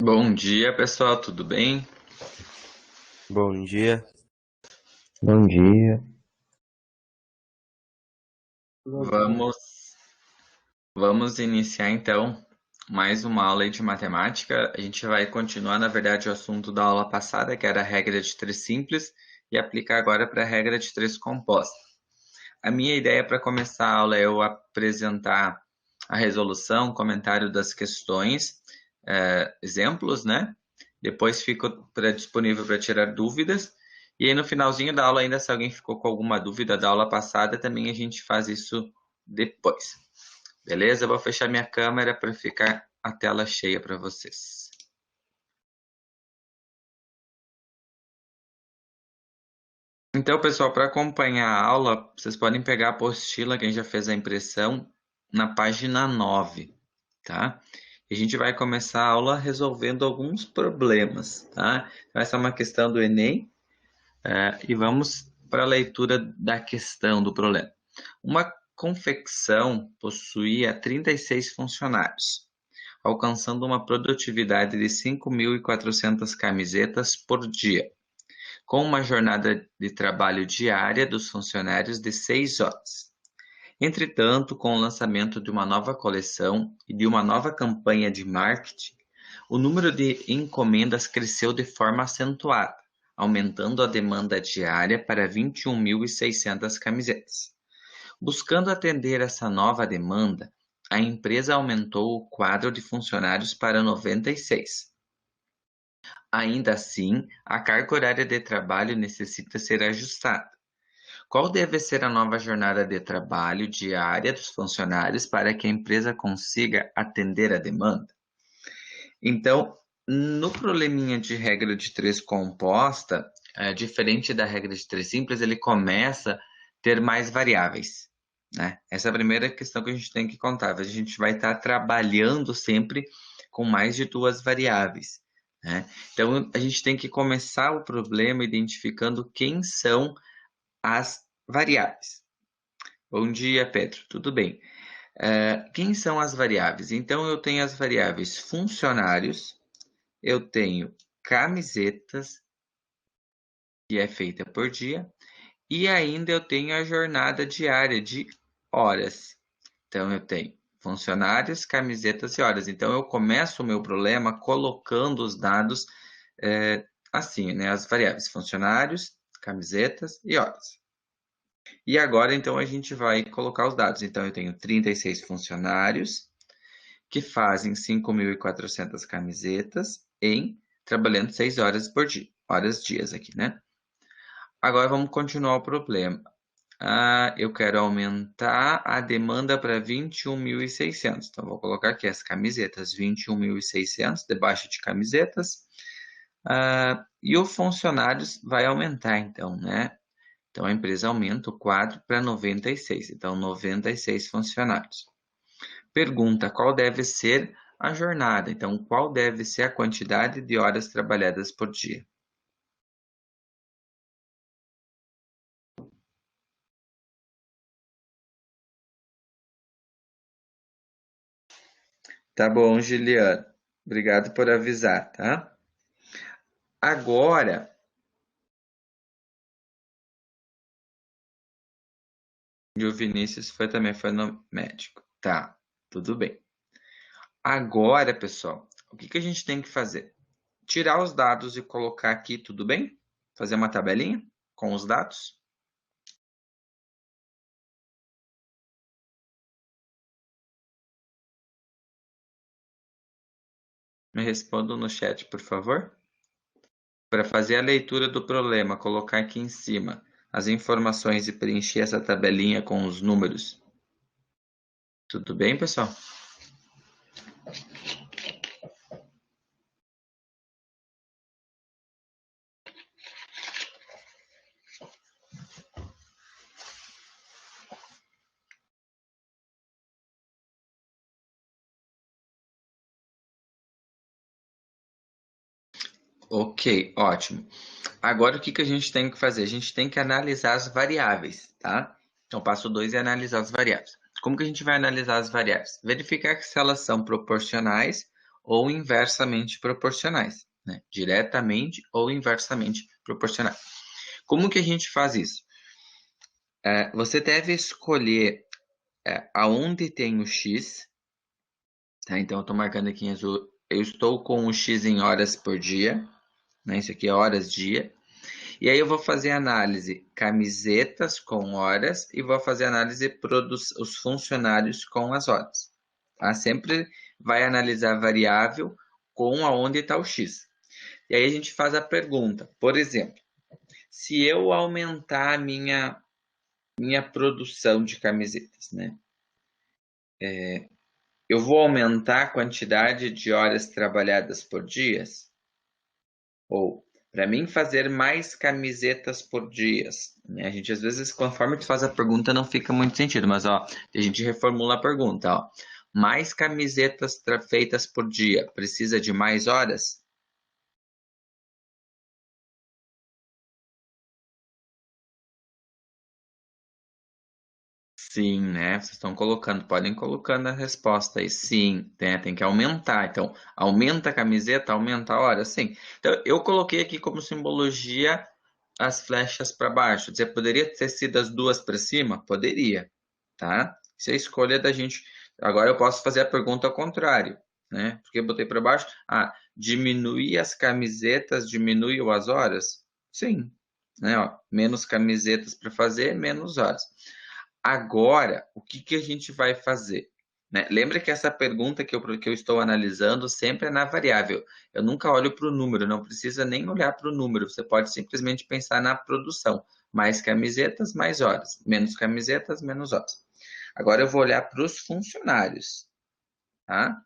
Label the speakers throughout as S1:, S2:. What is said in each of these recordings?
S1: Bom dia, pessoal, tudo bem?
S2: Bom dia.
S3: Bom dia.
S1: Vamos, vamos iniciar então mais uma aula aí de matemática. A gente vai continuar, na verdade, o assunto da aula passada, que era a regra de três simples, e aplicar agora para a regra de três composta. A minha ideia para começar a aula é eu apresentar a resolução, comentário das questões, exemplos, né? Depois fico disponível para tirar dúvidas. E aí no finalzinho da aula, ainda se alguém ficou com alguma dúvida da aula passada, também a gente faz isso depois. Beleza? Eu vou fechar minha câmera para ficar a tela cheia para vocês. Então, pessoal, para acompanhar a aula, vocês podem pegar a apostila, quem já fez a impressão, na página 9, tá? E a gente vai começar a aula resolvendo alguns problemas, tá? Vai ser uma questão do Enem, e vamos para a leitura da questão do problema. Uma confecção possuía 36 funcionários, alcançando uma produtividade de 5.400 camisetas por dia, com uma jornada de trabalho diária dos funcionários de 6 horas. Entretanto, com o lançamento de uma nova coleção e de uma nova campanha de marketing, o número de encomendas cresceu de forma acentuada, aumentando a demanda diária para 21.600 camisetas. Buscando atender essa nova demanda, a empresa aumentou o quadro de funcionários para 96. Ainda assim, a carga horária de trabalho necessita ser ajustada. Qual deve ser a nova jornada de trabalho diária dos funcionários para que a empresa consiga atender a demanda? Então, no probleminha de regra de três composta, diferente da regra de três simples, ele começa a ter mais variáveis, né? Essa é a primeira questão que a gente tem que contar. A gente vai estar trabalhando sempre com mais de duas variáveis, né? Então, a gente tem que começar o problema identificando quem são as variáveis. Bom dia, Pedro. Tudo bem? Quem são as variáveis? Então, eu tenho as variáveis funcionários, eu tenho camisetas, que é feita por dia, e ainda eu tenho a jornada diária de horas. Então, eu tenho funcionários, camisetas e horas. Então, eu começo o meu problema colocando os dados assim, né? As variáveis funcionários, camisetas e horas. E agora, então, a gente vai colocar os dados. Então, eu tenho 36 funcionários que fazem 5.400 camisetas trabalhando 6 horas por dia. Horas dias aqui, né? Agora vamos continuar o problema. Eu quero aumentar a demanda para 21.600. Então, vou colocar aqui as camisetas, 21.600, debaixo de camisetas. E o funcionários vai aumentar, então, né? Então, a empresa aumenta o quadro para 96. Então, 96 funcionários. Pergunta: qual deve ser a jornada? Então, qual deve ser a quantidade de horas trabalhadas por dia? Tá bom, Juliano. Obrigado por avisar, tá? Agora, e o Vinícius também foi no médico. Tá, tudo bem. Agora, pessoal, o que a gente tem que fazer? Tirar os dados e colocar aqui, tudo bem? Fazer uma tabelinha com os dados? Me respondam no chat, por favor. Para fazer a leitura do problema, colocar aqui em cima as informações e preencher essa tabelinha com os números. Tudo bem, pessoal? Ok, ótimo. Agora o que a gente tem que fazer? A gente tem que analisar as variáveis, tá? Então, passo 2 é analisar as variáveis. Como que a gente vai analisar as variáveis? Verificar se elas são proporcionais ou inversamente proporcionais, né? Diretamente ou inversamente proporcionais. Como que a gente faz isso? Você deve escolher aonde tem o X, tá? Então, eu estou marcando aqui em azul. Eu estou com o X em horas por dia, né? Isso aqui é horas dia. E aí eu vou fazer análise camisetas com horas e vou fazer análise os funcionários com as horas. Tá? Sempre vai analisar variável com aonde está o X. E aí a gente faz a pergunta, por exemplo, se eu aumentar a minha produção de camisetas, né? Eu vou aumentar a quantidade de horas trabalhadas por dia? Ou, para mim, fazer mais camisetas por dia, né? A gente, às vezes, conforme tu faz a pergunta, não fica muito sentido. Mas, ó, a gente reformula a pergunta, ó. Mais camisetas feitas por dia, precisa de mais horas? Sim, né? Vocês estão colocando, podem colocando a resposta aí. Sim, né? Tem que aumentar. Então, aumenta a camiseta, aumenta a hora? Sim. Então, eu coloquei aqui como simbologia as flechas para baixo. Dizer, poderia ter sido as duas para cima? Poderia, tá? Isso é a escolha da gente. Agora eu posso fazer a pergunta ao contrário, né? Porque eu botei para baixo. Ah, diminuir as camisetas, diminuiu as horas? Sim, né? Ó, menos camisetas para fazer, menos horas. Agora, o que que a gente vai fazer? Né? Lembra que essa pergunta que eu estou analisando sempre é na variável. Eu nunca olho para o número, não precisa nem olhar para o número. Você pode simplesmente pensar na produção. Mais camisetas, mais horas. Menos camisetas, menos horas. Agora eu vou olhar para os funcionários. Tá?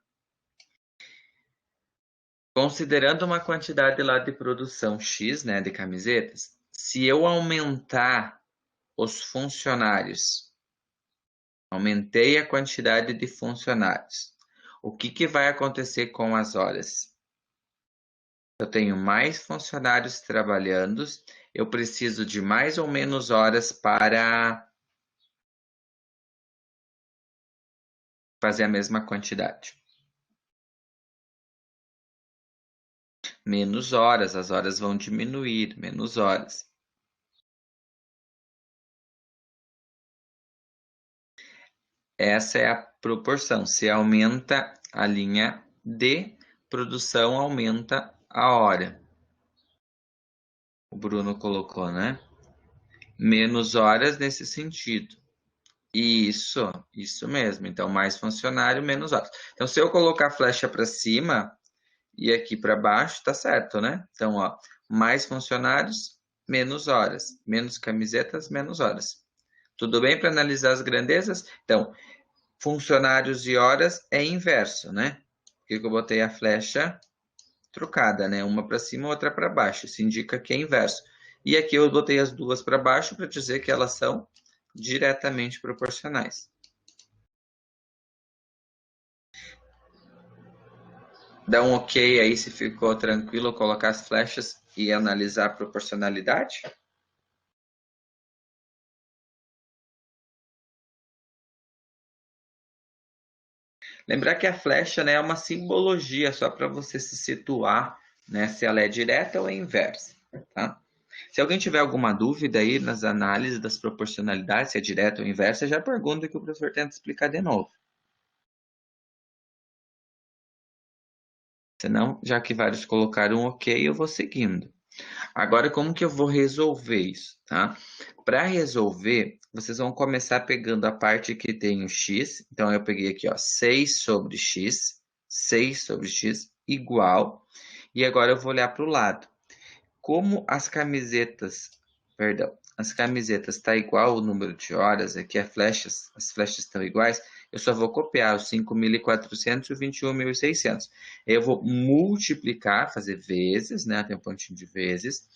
S1: Considerando uma quantidade lá de produção X, né, de camisetas, se eu aumentar os funcionários, aumentei a quantidade de funcionários. O que que vai acontecer com as horas? Eu tenho mais funcionários trabalhando, eu preciso de mais ou menos horas para fazer a mesma quantidade. Menos horas, as horas vão diminuir, menos horas. Essa é a proporção. Se aumenta a linha de produção, aumenta a hora. O Bruno colocou, né? Menos horas nesse sentido. Isso mesmo. Então, mais funcionário, menos horas. Então, se eu colocar a flecha para cima e aqui para baixo, tá certo, né? Então, ó, mais funcionários, menos horas. Menos camisetas, menos horas. Tudo bem para analisar as grandezas? Então, funcionários e horas é inverso, né? Porque eu botei a flecha trocada, né? Uma para cima, outra para baixo. Isso indica que é inverso. E aqui eu botei as duas para baixo para dizer que elas são diretamente proporcionais. Dá um ok aí se ficou tranquilo colocar as flechas e analisar a proporcionalidade. Lembrar que a flecha, né, é uma simbologia só para você se situar, né, se ela é direta ou é inversa, tá? Se alguém tiver alguma dúvida aí nas análises das proporcionalidades, se é direta ou inversa, já pergunta que o professor tenta explicar de novo. Senão, já que vários colocaram ok, eu vou seguindo. Agora, como que eu vou resolver isso, tá? Para resolver, vocês vão começar pegando a parte que tem o x. Então, eu peguei aqui, ó, 6 sobre x, 6 sobre x igual. E agora eu vou olhar para o lado. Como as camisetas tá igual o número de horas, aqui as flechas estão iguais, eu só vou copiar os 5.400 e o 21.600. Eu vou multiplicar, fazer vezes, né? Tem um pontinho de vezes,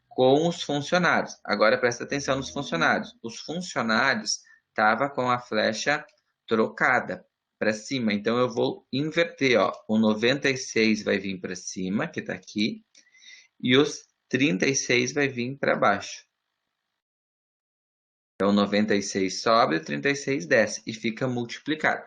S1: com os funcionários. Agora presta atenção nos funcionários. Os funcionários estavam com a flecha trocada para cima, então eu vou inverter, ó. O 96 vai vir para cima, que está aqui, e os 36 vai vir para baixo. Então, 96 sobe, 36 desce e fica multiplicado.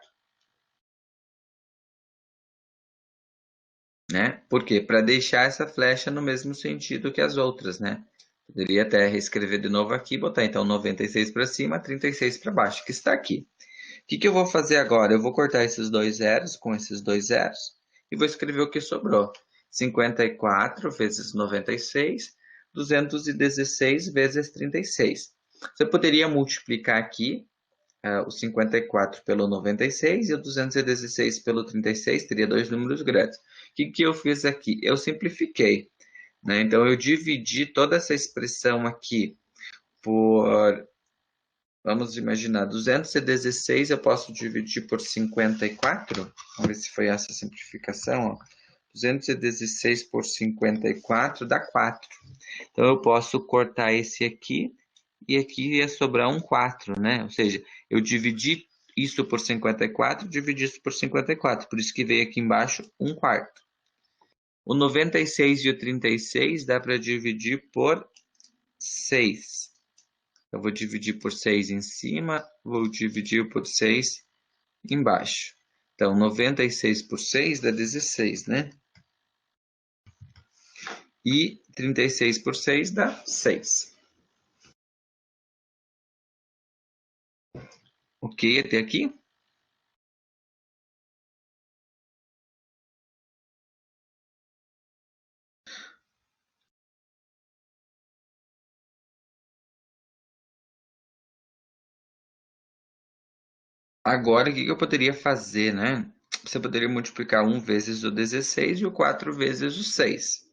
S1: né? Por quê? Para deixar essa flecha no mesmo sentido que as outras, né? Poderia até reescrever de novo aqui, botar então 96 para cima, 36 para baixo, que está aqui. O que eu vou fazer agora? Eu vou cortar esses dois zeros com esses dois zeros e vou escrever o que sobrou. 54 vezes 96, 216 vezes 36. Você poderia multiplicar aqui o 54 pelo 96 e o 216 pelo 36, teria dois números grandes. O que eu fiz aqui? Eu simplifiquei, né? Então, eu dividi toda essa expressão aqui por, vamos imaginar, 216 eu posso dividir por 54. Vamos ver se foi essa a simplificação. 216 por 54 dá 4. Então, eu posso cortar esse aqui e aqui ia sobrar um 4, né? Ou seja, eu dividi isso por 54, dividi isso por 54. Por isso que veio aqui embaixo um quarto. O 96 e o 36 dá para dividir por 6. Eu vou dividir por 6 em cima, vou dividir por 6 embaixo. Então, 96 por 6 dá 16, né? E 36 por 6 dá 6. Ok até aqui? Agora, o que eu poderia fazer, né? Você poderia multiplicar 1 vezes o 16 e o 4 vezes o 6,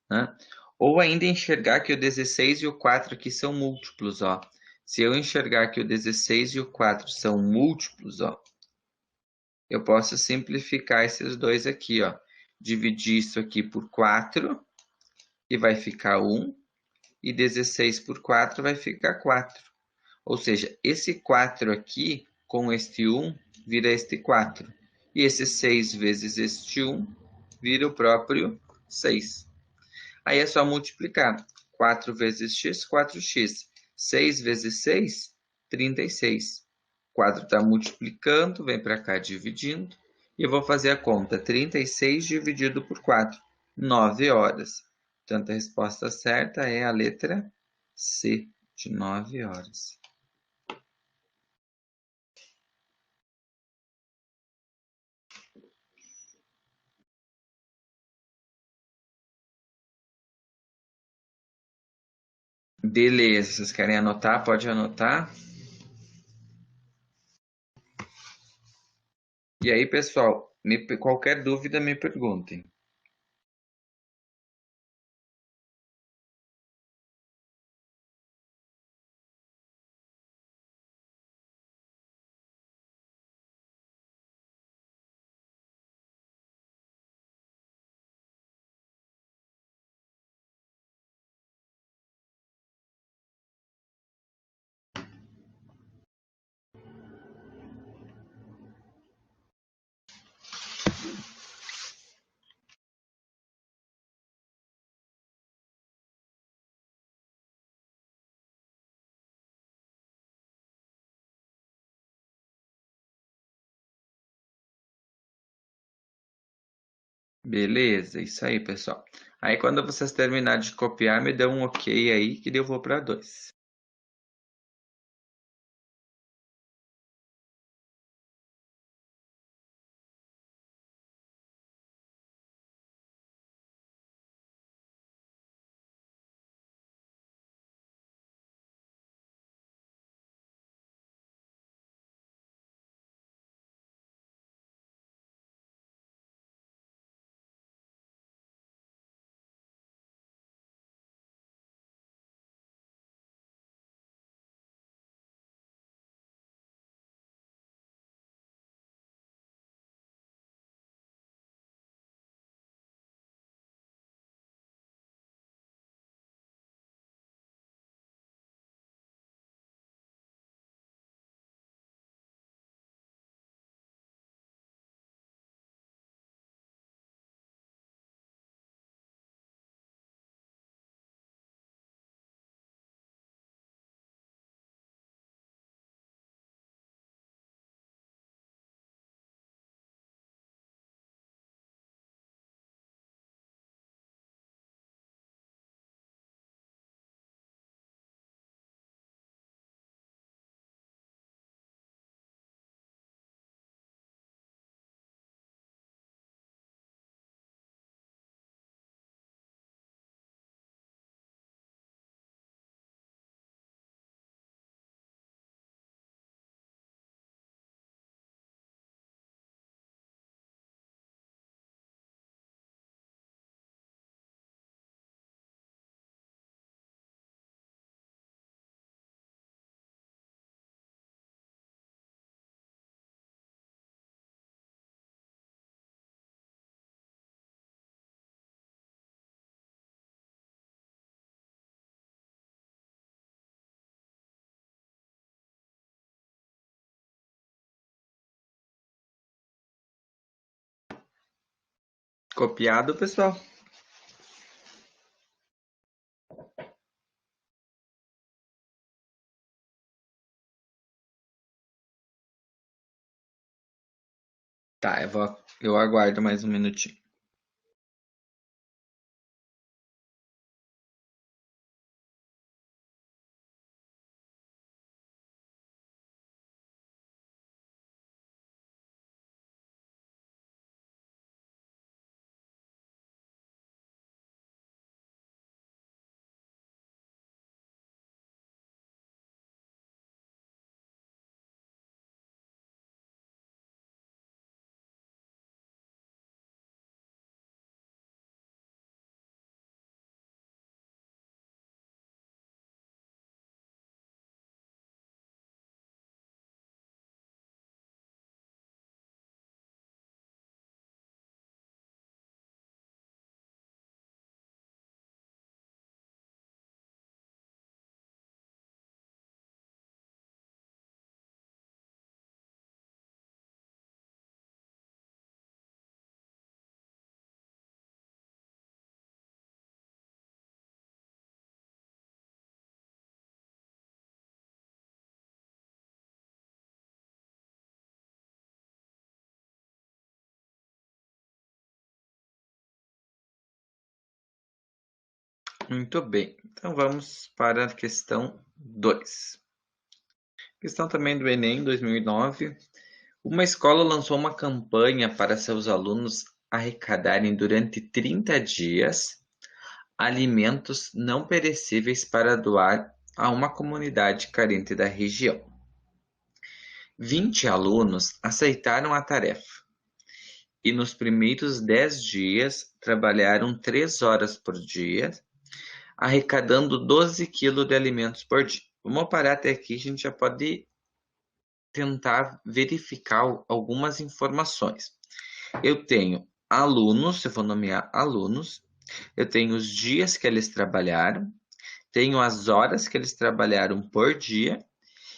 S1: né? Ou ainda enxergar que o 16 e o 4 aqui são múltiplos, ó. Se eu enxergar que o 16 e o 4 são múltiplos, ó, eu posso simplificar esses dois aqui, ó. Dividir isso aqui por 4, e vai ficar 1, e 16 por 4 vai ficar 4. Ou seja, esse 4 aqui, com este 1, vira este 4. E esse 6 vezes este 1, vira o próprio 6. Aí é só multiplicar. 4 vezes x, 4x. 6 vezes 6, 36. O quadro está multiplicando, vem para cá dividindo. E eu vou fazer a conta. 36 dividido por 4, 9 horas. Portanto, a resposta certa é a letra C, de 9 horas. Beleza, vocês querem anotar? Pode anotar. E aí, pessoal, qualquer dúvida me perguntem. Beleza, isso aí, pessoal. Aí, quando vocês terminarem de copiar, me dão um ok aí, que eu vou para 2. Copiado, pessoal? Tá, eu aguardo mais um minutinho. Muito bem. Então vamos para a questão 2. Questão também do Enem 2009. Uma escola lançou uma campanha para seus alunos arrecadarem durante 30 dias alimentos não perecíveis para doar a uma comunidade carente da região. 20 alunos aceitaram a tarefa e nos primeiros 10 dias trabalharam 3 horas por dia, arrecadando 12 quilos de alimentos por dia. Vamos parar até aqui, a gente já pode tentar verificar algumas informações. Eu tenho alunos, se eu for nomear alunos, eu tenho os dias que eles trabalharam, tenho as horas que eles trabalharam por dia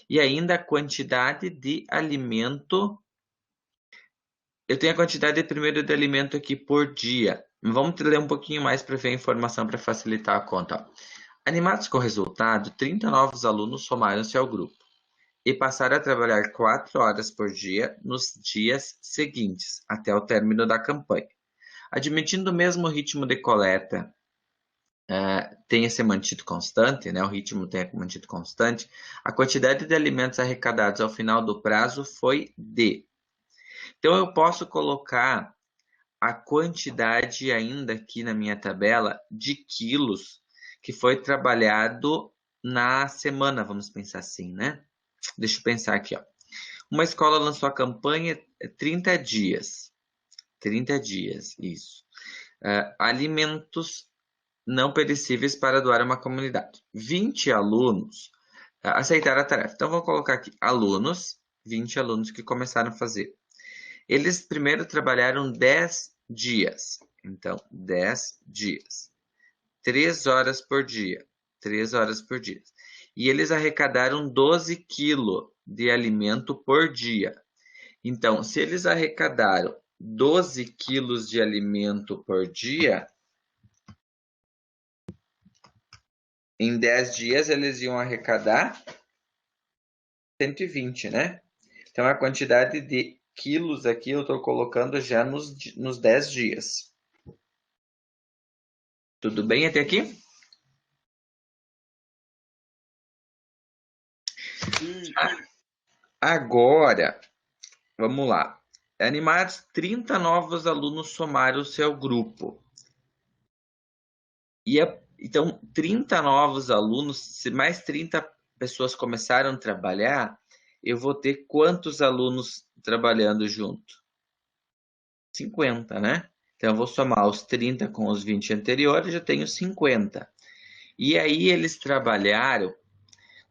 S1: e ainda a quantidade de alimento. Eu tenho a quantidade primeiro de alimento aqui por dia. Vamos ler um pouquinho mais para ver a informação para facilitar a conta. Animados com o resultado, 30 novos alunos somaram-se ao grupo e passaram a trabalhar 4 horas por dia nos dias seguintes, até o término da campanha. Admitindo o mesmo ritmo de coleta tenha se mantido constante, né, o ritmo tenha mantido constante, a quantidade de alimentos arrecadados ao final do prazo foi de. Então, eu posso colocar a quantidade ainda aqui na minha tabela de quilos que foi trabalhado na semana, vamos pensar assim, né? Deixa eu pensar aqui, ó. Uma escola lançou a campanha 30 dias. 30 dias, isso. Alimentos não perecíveis para doar a uma comunidade. 20 alunos aceitaram a tarefa. Então, vou colocar aqui alunos, 20 alunos que começaram a fazer. Eles primeiro trabalharam 10 dias. Então, 10 dias. 3 horas por dia. 3 horas por dia. E eles arrecadaram 12 quilos de alimento por dia. Então, se eles arrecadaram 12 quilos de alimento por dia, em 10 dias eles iam arrecadar 120, né? Então, a quantidade de quilos aqui eu estou colocando já nos 10 dias. Tudo bem até aqui? Agora, vamos lá. Animados, 30 novos alunos somaram o seu grupo. Então, 30 novos alunos, se mais 30 pessoas começaram a trabalhar, eu vou ter quantos alunos trabalhando junto? 50, né? Então, eu vou somar os 30 com os 20 anteriores, já tenho 50. E aí, eles trabalharam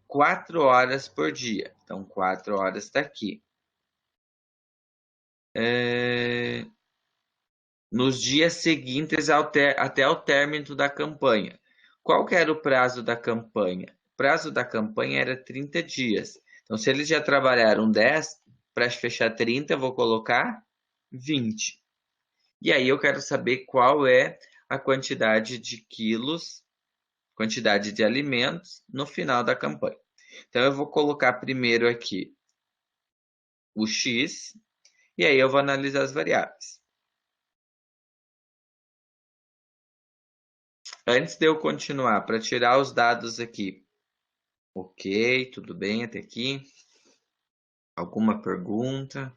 S1: 4 horas por dia. Então, 4 horas está aqui. Nos dias seguintes até o término da campanha. Qual que era o prazo da campanha? O prazo da campanha era 30 dias. Então, se eles já trabalharam 10, para fechar 30, eu vou colocar 20. E aí eu quero saber qual é a quantidade de quilos, quantidade de alimentos no final da campanha. Então eu vou colocar primeiro aqui o X, e aí eu vou analisar as variáveis. Antes de eu continuar, para tirar os dados aqui. Ok, tudo bem até aqui? Alguma pergunta?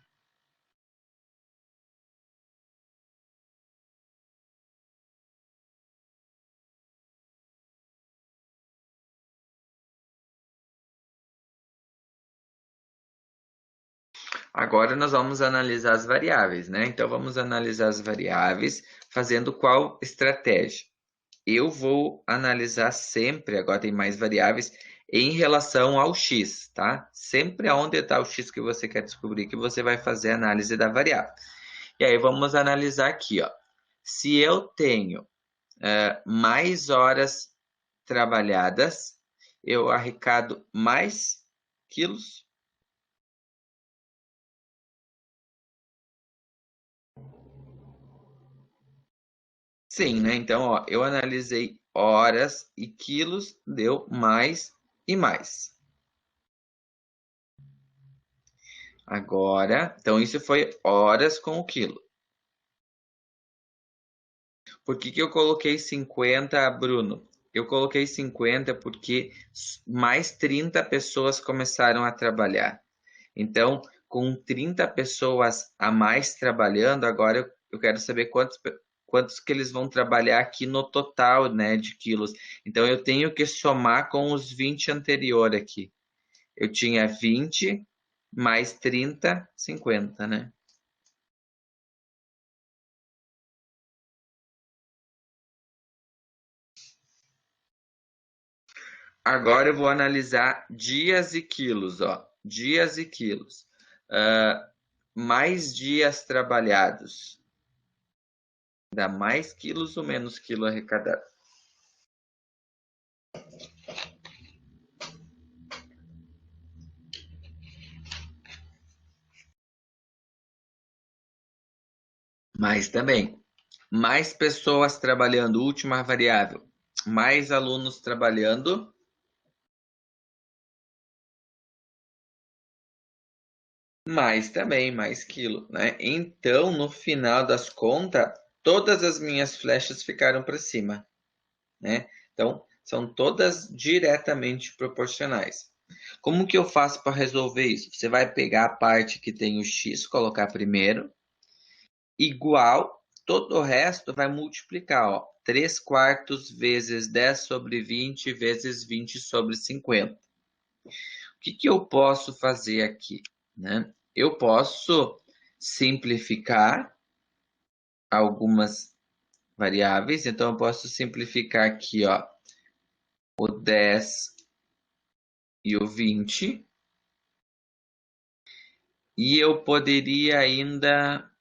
S1: Agora nós vamos analisar as variáveis, né? Então vamos analisar as variáveis fazendo qual estratégia? Eu vou analisar sempre, agora tem mais variáveis, em relação ao x, tá? Sempre aonde está o x que você quer descobrir, que você vai fazer a análise da variável. E aí vamos analisar aqui, ó. Se eu tenho mais horas trabalhadas, eu arrecado mais quilos. Sim, né? Então, ó, eu analisei horas e quilos, deu mais e mais. Agora, então isso foi horas com o quilo. Por que que eu coloquei 50, Bruno? Eu coloquei 50 porque mais 30 pessoas começaram a trabalhar. Então, com 30 pessoas a mais trabalhando, agora eu quero saber quantos que eles vão trabalhar aqui no total, né, de quilos. Então, eu tenho que somar com os 20 anterior aqui. Eu tinha 20 mais 30, 50, né? Agora eu vou analisar dias e quilos, ó. Dias e quilos. Mais dias trabalhados. Dá mais quilos ou menos quilo arrecadado? Mais também. Mais pessoas trabalhando, última variável. Mais alunos trabalhando. Mais também, mais quilo, né? Então, no final das contas, todas as minhas flechas ficaram para cima, né? Então, são todas diretamente proporcionais. Como que eu faço para resolver isso? Você vai pegar a parte que tem o x, colocar primeiro, igual, todo o resto vai multiplicar, ó. 3 quartos vezes 10 sobre 20 vezes 20 sobre 50. O que que eu posso fazer aqui, né? Eu posso simplificar algumas variáveis, então eu posso simplificar aqui, ó, o 10 e o 20. E eu poderia ainda...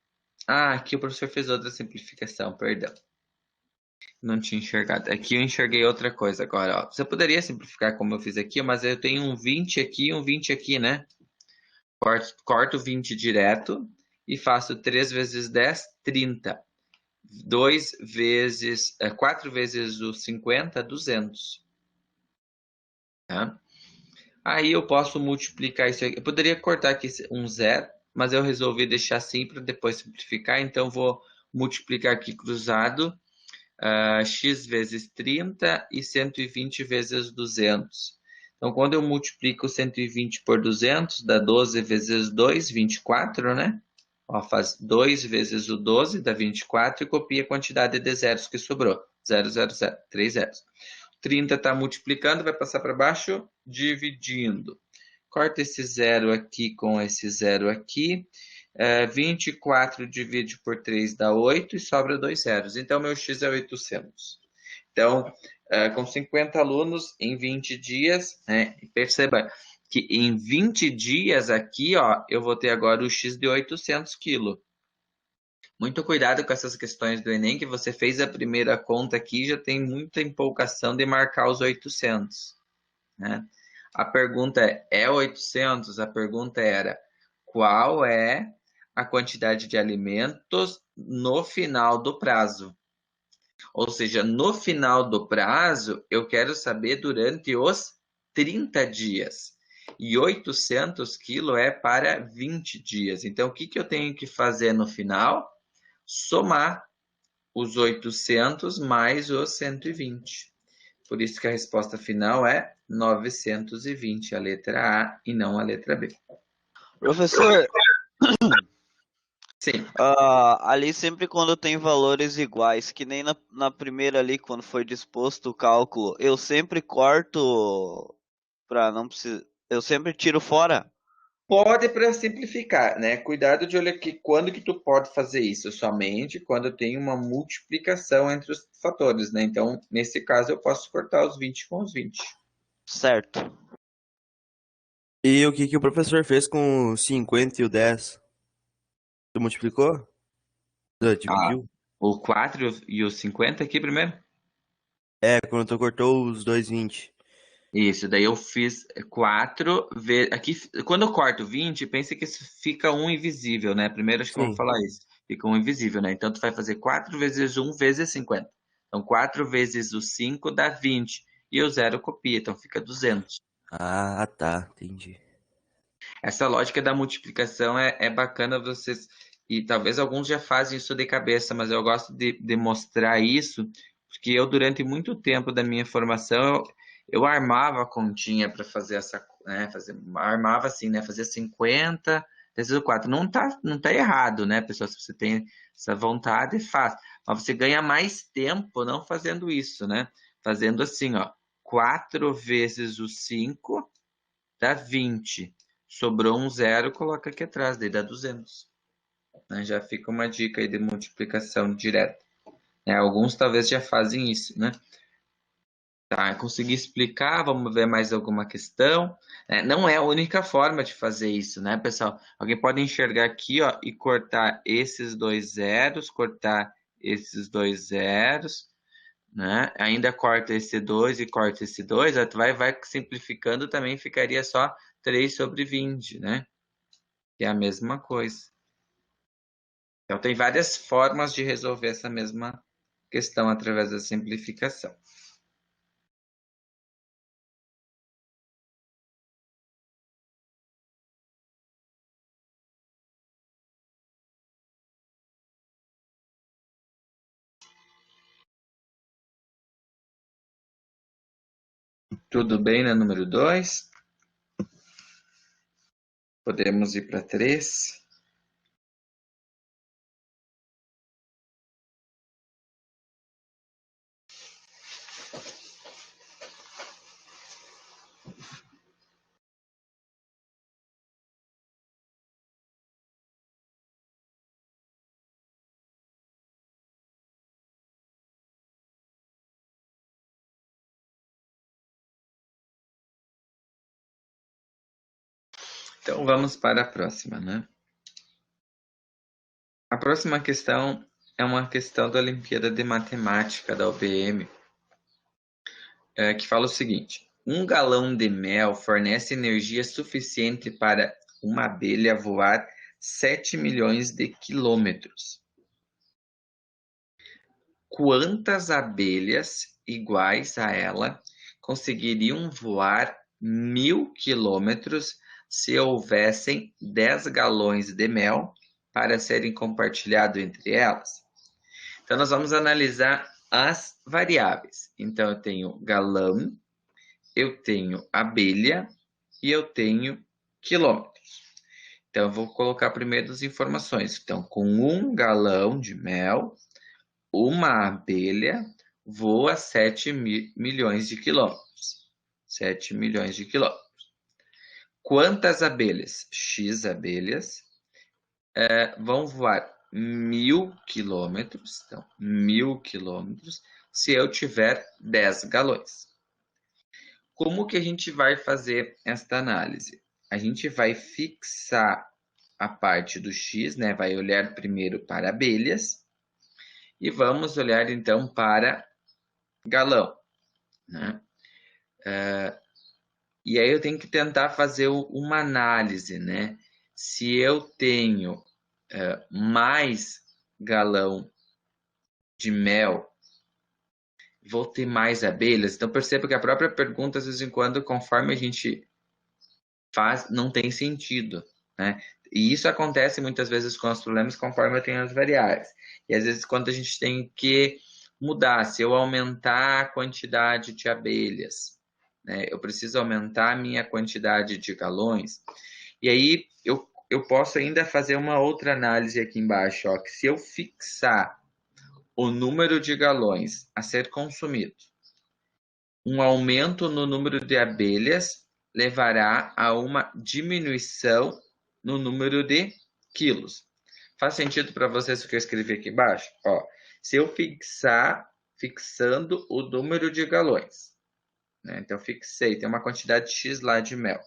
S1: Ah, aqui o professor fez outra simplificação, perdão. Não tinha enxergado. Aqui eu enxerguei outra coisa agora, ó. Você poderia simplificar como eu fiz aqui, mas eu tenho um 20 aqui e um 20 aqui, né? Corto 20 direto e faço 3 vezes 10, 30. 4 vezes o 50, 200. Tá? Aí eu posso multiplicar isso aqui. Eu poderia cortar aqui um zero, mas eu resolvi deixar assim para depois simplificar. Então, vou multiplicar aqui cruzado. X vezes 30 e 120 vezes 200. Então, quando eu multiplico 120 por 200, dá 12 vezes 2, 24, né? Ó, faz 2 vezes o 12, dá 24, e copia a quantidade de zeros que sobrou. 0, 0, 0, 3 zeros. 30 está multiplicando, vai passar para baixo, dividindo. Corta esse zero aqui com esse zero aqui. 24 divide por 3 dá 8 e sobra 2 zeros. Então, meu x é 800. Então, com 50 alunos em 20 dias, né, perceba que em 20 dias aqui, ó, eu vou ter agora o x de 800 kg. Muito cuidado com essas questões do Enem, que você fez a primeira conta aqui já tem muita empolgação de marcar os 800. Né? A pergunta é 800? A pergunta era, qual é a quantidade de alimentos no final do prazo. Ou seja, no final do prazo, eu quero saber durante os 30 dias. E 800 quilos é para 20 dias. Então, o que eu tenho que fazer no final? Somar os 800 mais os 120. Por isso que a resposta final é 920, a letra A e não a letra B.
S4: Professor,
S1: Sim.
S4: ali sempre quando tem valores iguais, que nem na primeira ali, quando foi disposto o cálculo, eu sempre corto para não precisar. Eu sempre tiro fora.
S1: Pode para simplificar, né? Cuidado de olhar que quando que tu pode fazer isso? Somente quando tem uma multiplicação entre os fatores, né? Então, nesse caso, eu posso cortar os 20 com os 20.
S4: Certo.
S2: E o que o professor fez com o 50 e o 10? Tu multiplicou? Dividiu?
S1: O 4 e o 50 aqui primeiro?
S2: É, quando tu cortou os dois 20.
S1: Isso, daí eu fiz 4 vezes. Aqui, quando eu corto 20, pensa que isso fica um invisível, né? Primeiro acho que eu vou
S2: Sim.
S1: falar isso. Fica um invisível, né? Então tu vai fazer 4 vezes 1 vezes 50. Então 4 vezes o 5 dá 20. E o zero copia, então fica 200.
S2: Ah, tá. Entendi.
S1: Essa lógica da multiplicação é bacana vocês. E talvez alguns já fazem isso de cabeça, mas eu gosto de mostrar isso, porque eu, durante muito tempo da minha formação, eu armava a continha para fazer essa. Né, armava assim, né? Fazia 50 vezes o 4. Não tá errado, né, pessoal? Se você tem essa vontade, faz. Mas você ganha mais tempo não fazendo isso, né? Fazendo assim, ó. 4 vezes o 5 dá 20. Sobrou um zero, coloca aqui atrás, daí dá 200. Né? Já fica uma dica aí de multiplicação direta. Né? Alguns talvez já fazem isso, né? Tá, consegui explicar, vamos ver mais alguma questão. Não é a única forma de fazer isso, né, pessoal? Alguém pode enxergar aqui, ó, e cortar esses dois zeros, cortar esses dois zeros, né? Ainda corta esse 2 e corta esse 2, aí tu vai simplificando, também ficaria só 3 sobre 20, né? Que é a mesma coisa. Então, tem várias formas de resolver essa mesma questão através da simplificação. Tudo bem na número 2? Podemos ir para 3. Então, vamos para a próxima, né? A próxima questão é uma questão da Olimpíada de Matemática da UBM, que fala o seguinte: um galão de mel fornece energia suficiente para uma abelha voar 7 milhões de quilômetros. Quantas abelhas iguais a ela conseguiriam voar 1.000 quilômetros se houvessem 10 galões de mel para serem compartilhados entre elas? Então, nós vamos analisar as variáveis. Então, eu tenho galão, eu tenho abelha e eu tenho quilômetros. Então, eu vou colocar primeiro as informações. Então, com 1 galão de mel, uma abelha voa 7 milhões de quilômetros. 7 milhões de quilômetros. Quantas abelhas? X abelhas vão voar 1.000 quilômetros. Então, 1.000 quilômetros se eu tiver 10 galões. Como que a gente vai fazer esta análise? A gente vai fixar a parte do X, né? Vai olhar primeiro para abelhas e vamos olhar então para galão, né? E aí eu tenho que tentar fazer uma análise, né? Se eu tenho mais galão de mel, vou ter mais abelhas? Então perceba que a própria pergunta, às vezes em quando, conforme a gente faz, não tem sentido, né? E isso acontece muitas vezes com os problemas conforme eu tenho as variáveis. E às vezes quando a gente tem que mudar, se eu aumentar a quantidade de abelhas, né, eu preciso aumentar a minha quantidade de galões. E aí eu posso ainda fazer uma outra análise aqui embaixo, ó, que se eu fixar o número de galões a ser consumido, um aumento no número de abelhas levará a uma diminuição no número de quilos. Faz sentido para vocês o que eu escrevi aqui embaixo? Ó, se eu fixando o número de galões, né? Então, fixei, tem uma quantidade X lá de mel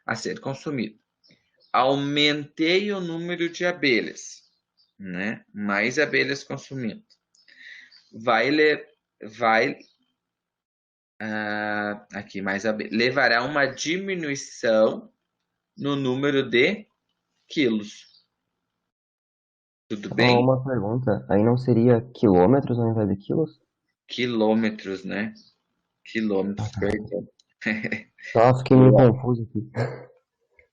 S1: a ser consumido. Aumentei o número de abelhas, né? Mais abelhas consumindo. Vai aqui mais levará uma diminuição no número de quilos. Tudo
S3: Só
S1: bem?
S3: uma pergunta. Aí não seria quilômetros ao invés de quilos?
S1: Quilômetros, né? Quilômetros, perdão.
S3: Só fiquei meio confuso aqui.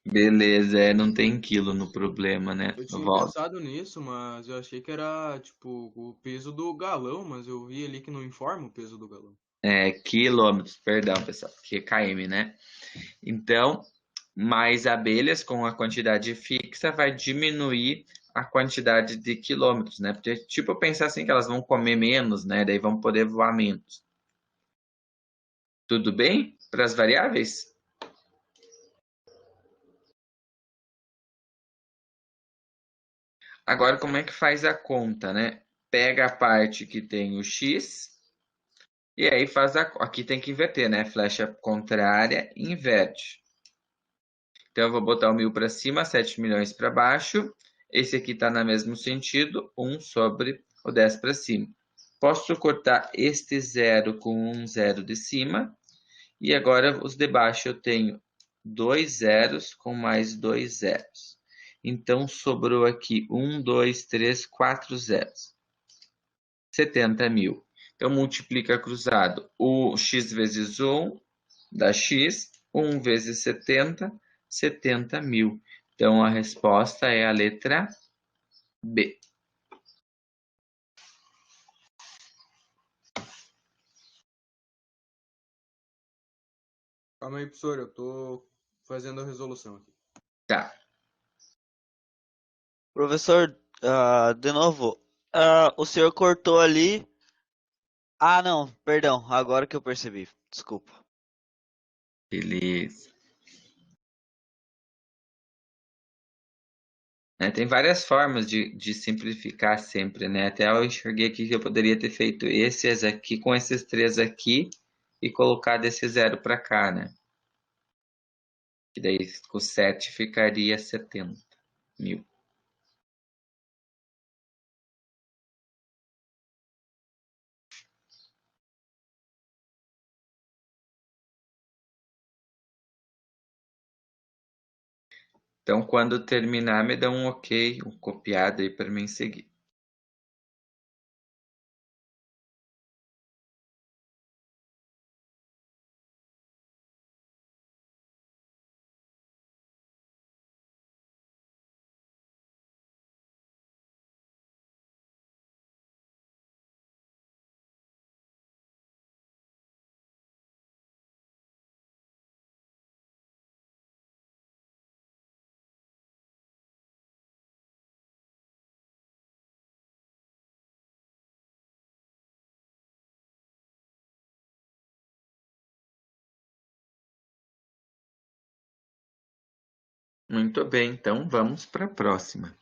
S1: Beleza, não tem quilo no problema, né?
S5: Eu tinha
S1: Volta.
S5: pensado nisso, mas eu achei que era, tipo, o peso do galão, mas eu vi ali que não informa o peso do galão.
S1: Quilômetros, perdão, pessoal, que é km, né? Então, mais abelhas com a quantidade fixa vai diminuir a quantidade de quilômetros, né? Porque, tipo, pensar assim que elas vão comer menos, né? Daí vão poder voar menos. Tudo bem para as variáveis? Agora, como é que faz a conta, né? Pega a parte que tem o x e aí faz aqui tem que inverter, né? Flecha contrária, inverte. Então, eu vou botar o 1.000 para cima, 7 milhões para baixo. Esse aqui está no mesmo sentido, 1 sobre o 10 para cima. Posso cortar este zero com um zero de cima. E agora, os de baixo, eu tenho 2 zeros com mais 2 zeros. Então, sobrou aqui 1, 2, 3, 4 zeros. 70 mil. Então, multiplica cruzado. O x vezes 1 dá x. 1 vezes 70, 70 mil. Então, a resposta é a letra B.
S5: Calma aí, professor, eu tô fazendo a resolução aqui.
S1: Tá.
S4: Professor, de novo, o senhor cortou ali. Ah, não, perdão, agora que eu percebi. Desculpa.
S1: Beleza. Tem várias formas de simplificar sempre, né? Até eu enxerguei aqui que eu poderia ter feito esses aqui com esses três aqui e colocado esse zero para cá, né? Que daí com 7 ficaria 70 mil. Então, quando terminar, me dá um ok, um copiado aí para mim seguir. Muito bem, então vamos para a próxima.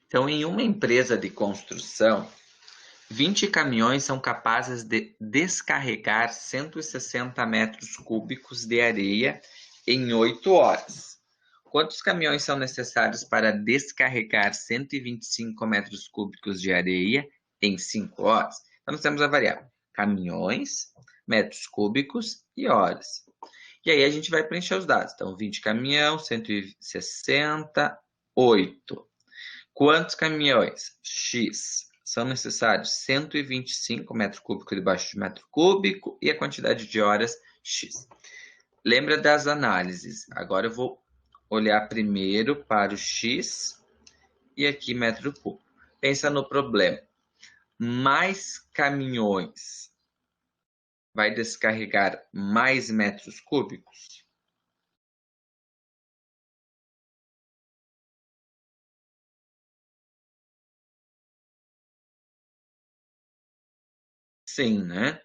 S1: Então, em uma empresa de construção, 20 caminhões são capazes de descarregar 160 metros cúbicos de areia em 8 horas. Quantos caminhões são necessários para descarregar 125 metros cúbicos de areia em 5 horas? Então, nós temos a variável caminhões, metros cúbicos e horas. E aí a gente vai preencher os dados. Então, 20 caminhão, 160 8. Quantos caminhões? X. São necessários 125 metros cúbicos debaixo de metro cúbico e a quantidade de horas X. Lembra das análises. Agora eu vou olhar primeiro para o X e aqui metro cúbico. Pensa no problema. Mais caminhões vai descarregar mais metros cúbicos? Sim, né?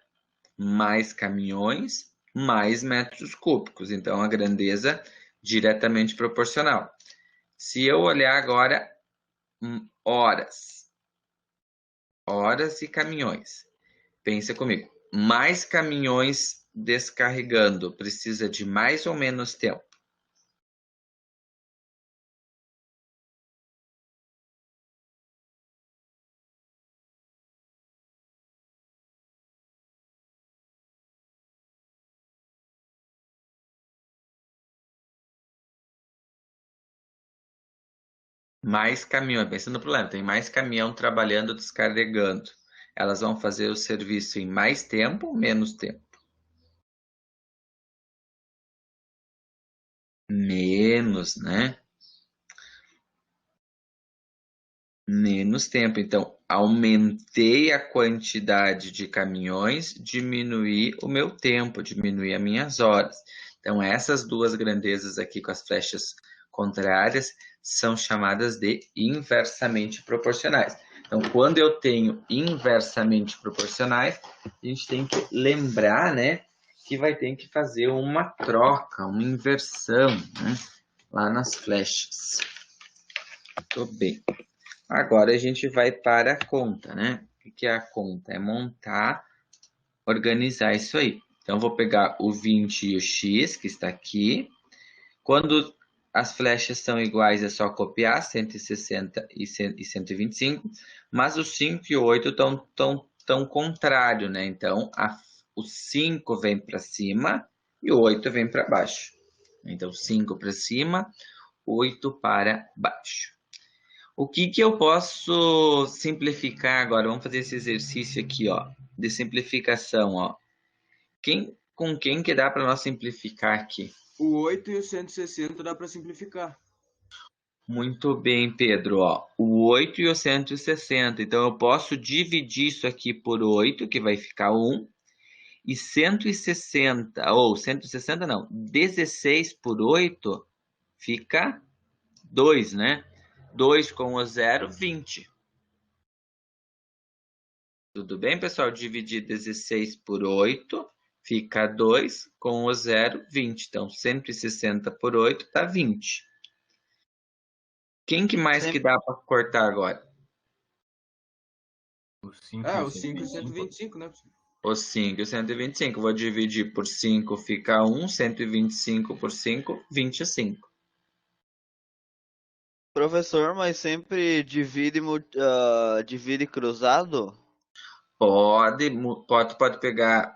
S1: Mais caminhões, mais metros cúbicos. Então, a grandeza diretamente proporcional. Se eu olhar agora horas e caminhões. Pensa comigo. Mais caminhões descarregando precisa de mais ou menos tempo? Mais caminhões, pensa no problema, tem mais caminhão trabalhando, descarregando. Elas vão fazer o serviço em mais tempo ou menos tempo? Menos, né? Menos tempo. Então, aumentei a quantidade de caminhões, diminuí o meu tempo, diminuí as minhas horas. Então, essas duas grandezas aqui com as flechas contrárias são chamadas de inversamente proporcionais. Então, quando eu tenho inversamente proporcionais, a gente tem que lembrar, né, que vai ter que fazer uma troca, uma inversão, né, lá nas flechas. Muito bem. Agora a gente vai para a conta, né? O que é a conta? É montar, organizar isso aí. Então, eu vou pegar o 20 e o x, que está aqui. Quando as flechas são iguais, é só copiar, 160 e 125. Mas o 5 e o 8 estão contrário, né? Então, o 5 vem para cima e o 8 vem para baixo. Então, 5 para cima, 8 para baixo. O que eu posso simplificar agora? Vamos fazer esse exercício aqui, ó, de simplificação, ó. Com quem que dá para nós simplificar aqui?
S5: O 8 e o 160 dá para simplificar.
S1: Muito bem, Pedro, ó. O 8 e o 160. Então, eu posso dividir isso aqui por 8, que vai ficar 1. E 160, ou 160 não, 16 por 8 fica 2, né? 2 com o 0, 20. Tudo bem, pessoal? Dividir 16 por 8 fica 2, com o 0, 20. Então, 160 por 8 dá 20. Quem que mais que dá para cortar agora?
S5: O 5 e o 125, né?
S1: O 5 e o 125. Vou dividir por 5, fica 1. 125 por 5, 25.
S4: Professor, mas sempre divide cruzado?
S1: Pode pegar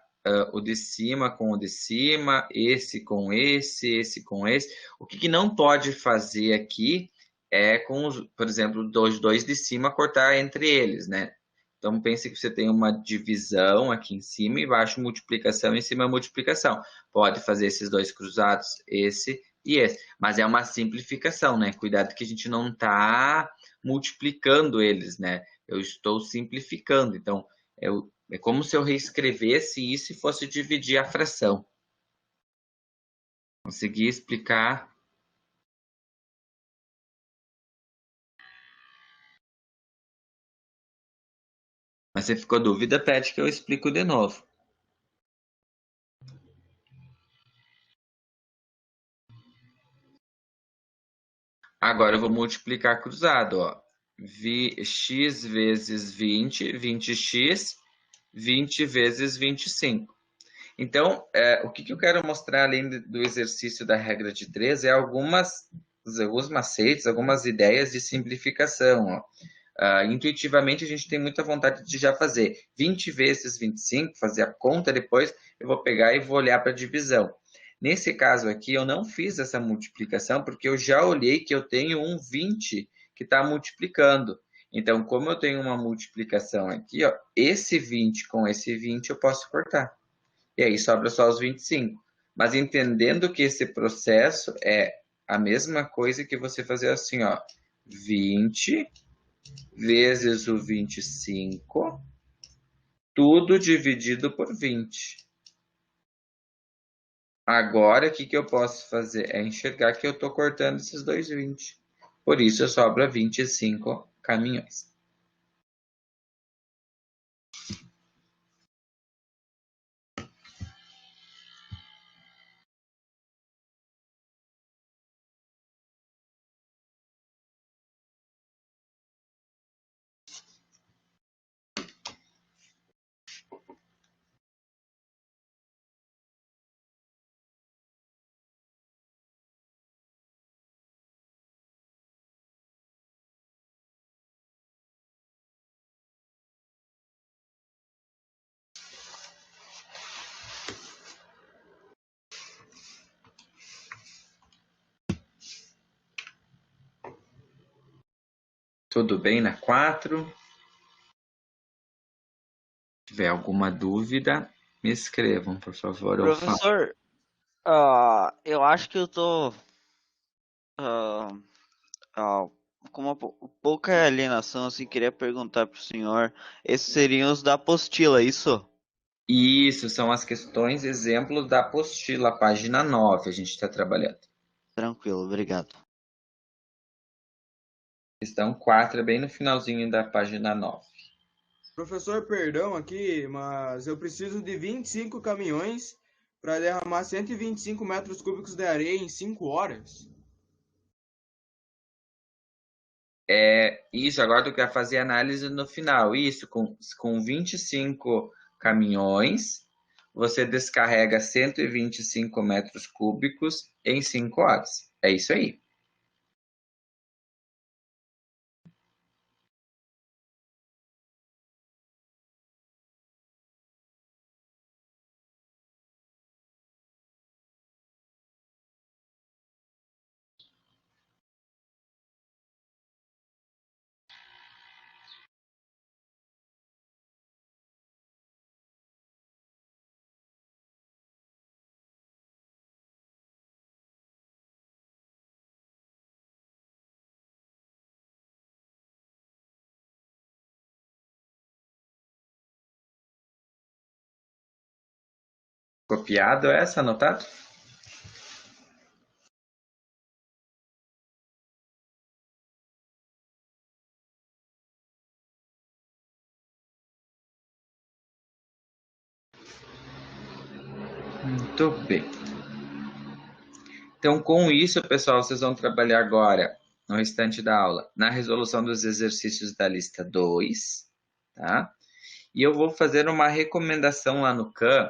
S1: o de cima com o de cima, esse com esse com esse. O que não pode fazer aqui é com, por exemplo, os dois de cima cortar entre eles, né? Então pense que você tem uma divisão aqui em cima e embaixo multiplicação, em cima multiplicação. Pode fazer esses dois cruzados, esse e esse. Mas é uma simplificação, né? Cuidado que a gente não está multiplicando eles, né? Eu estou simplificando. Então, é como se eu reescrevesse isso e fosse dividir a fração. Consegui explicar? Mas se ficou dúvida, pede que eu explico de novo. Agora eu vou multiplicar cruzado, ó. X vezes 20, 20x, 20 vezes 25. Então, o que eu quero mostrar além do exercício da regra de 3 é alguns macetes, algumas ideias de simplificação, ó. Intuitivamente a gente tem muita vontade de já fazer 20 vezes 25, fazer a conta depois, eu vou pegar e vou olhar para a divisão. Nesse caso aqui, eu não fiz essa multiplicação porque eu já olhei que eu tenho um 20 que está multiplicando. Então, como eu tenho uma multiplicação aqui, ó, esse 20 com esse 20 eu posso cortar. E aí sobra só os 25. Mas entendendo que esse processo é a mesma coisa que você fazer assim, ó, 20 vezes o 25, tudo dividido por 20. Agora, o que eu posso fazer? É enxergar que eu estou cortando esses dois 20. Por isso, sobra 25 caminhões. Tudo bem na 4? Se tiver alguma dúvida, me escrevam, por favor.
S4: Professor, eu acho que eu tô ah, com uma pouca alienação, assim, queria perguntar pro senhor, esses seriam os da apostila, isso?
S1: Isso, são as questões exemplos da apostila, página 9, a gente está trabalhando.
S4: Tranquilo, obrigado.
S1: Questão 4 é bem no finalzinho da página 9.
S5: Professor, perdão aqui, mas eu preciso de 25 caminhões para derramar 125 metros cúbicos de areia em 5 horas.
S1: Isso, agora tu quer fazer análise no final. Isso, com 25 caminhões, você descarrega 125 metros cúbicos em 5 horas. É isso aí. Copiado essa, anotado? Muito bem. Então, com isso, pessoal, vocês vão trabalhar agora, no restante da aula, na resolução dos exercícios da lista 2, tá? E eu vou fazer uma recomendação lá no CAM,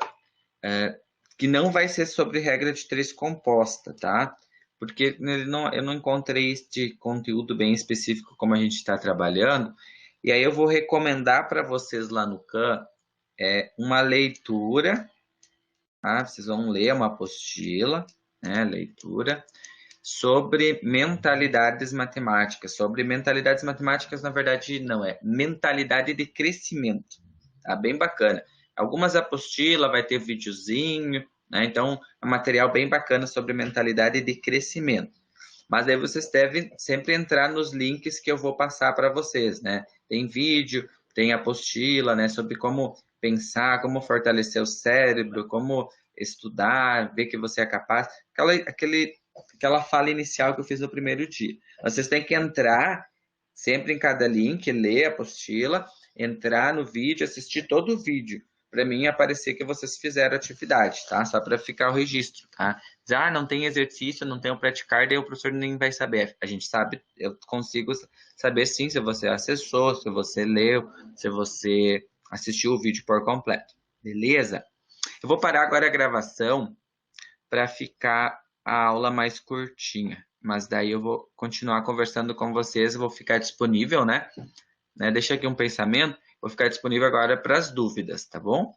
S1: que não vai ser sobre regra de 3 composta, tá? Porque eu não encontrei este conteúdo bem específico como a gente está trabalhando, e aí eu vou recomendar para vocês lá no CAM uma leitura, tá? Vocês vão ler uma apostila, né? Leitura, sobre mentalidades matemáticas. Sobre mentalidades matemáticas, na verdade, não é mentalidade de crescimento. Tá bem bacana. Algumas apostilas vai ter videozinho, né? Então, é um material bem bacana sobre mentalidade de crescimento. Mas aí vocês devem sempre entrar nos links que eu vou passar para vocês, né? Tem vídeo, tem apostila, né? Sobre como pensar, como fortalecer o cérebro, como estudar, ver que você é capaz. Aquela fala inicial que eu fiz no primeiro dia. Vocês têm que entrar sempre em cada link, ler a apostila, entrar no vídeo, assistir todo o vídeo, para mim aparecer que vocês fizeram atividade, tá? Só para ficar o registro, tá? Já não tem exercício, não tem o praticar, daí o professor nem vai saber. A gente sabe, eu consigo saber sim se você acessou, se você leu, se você assistiu o vídeo por completo. Beleza? Eu vou parar agora a gravação para ficar a aula mais curtinha. Mas daí eu vou continuar conversando com vocês, vou ficar disponível, né? Deixa aqui um pensamento, vou ficar disponível agora para as dúvidas, tá bom?